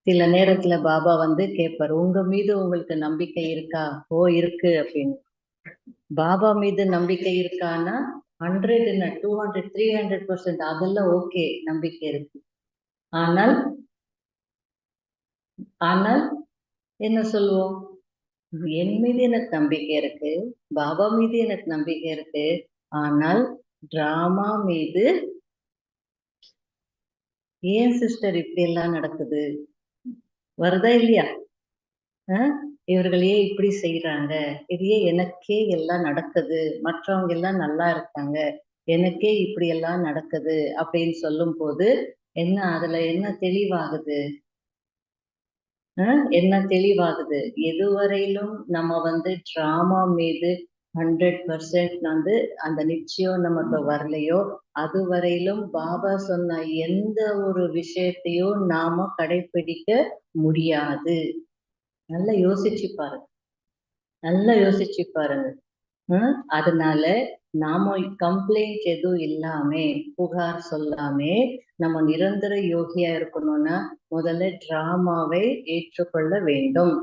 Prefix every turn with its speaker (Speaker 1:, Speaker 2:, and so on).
Speaker 1: சில நேரத்துல பாபா வந்து கேட்பாரு, உங்க மீது உங்களுக்கு நம்பிக்கை இருக்கா? ஓ இருக்கு அப்படின்னு. பாபா மீது நம்பிக்கை இருக்கான்னா 100 என்ன 200 300% அதெல்லாம் ஓகே, நம்பிக்கை இருக்கு. ஆனால் ஆனால் என்ன சொல்லுவோம்? என் மீது எனக்கு நம்பிக்கை இருக்கு, பாபா மீது எனக்கு நம்பிக்கை இருக்கு. ஆனால் டிராமா மீது ஏன் சிஸ்டர் இப்படி எல்லாம் நடக்குது? வருதா இல்லையா? இவர்கள் ஏன் இப்படி செய்யறாங்க? இது ஏன் எனக்கே எல்லாம் நடக்குது? மற்றவங்க எல்லாம் நல்லா இருக்காங்க, எனக்கே இப்படி எல்லாம் நடக்குது அப்படின்னு சொல்லும் போது என்ன அதுல என்ன தெளிவாகுது? என்ன தெளிவாகுது? எதுவரையிலும் நம்ம வந்து டிராமா மீது 100% வந்து அந்த நிச்சயம் நமக்கு வரலையோ, அதுவரையிலும் பாபா சொன்ன எந்த ஒரு விஷயத்தையும் நாம கடைபிடிக்க முடியாது. நல்லா யோசிச்சு பாருங்க. நல்லா யோசிச்சு பாருங்க. அதனால நாம கம்ப்ளைண்ட் எதுவும் இல்லாம, புகார் சொல்லாமே நம்ம நிரந்தர யோகியா இருக்கணும்னா முதல்ல டிராமாவை ஏற்றுக்கொள்ள வேண்டும்.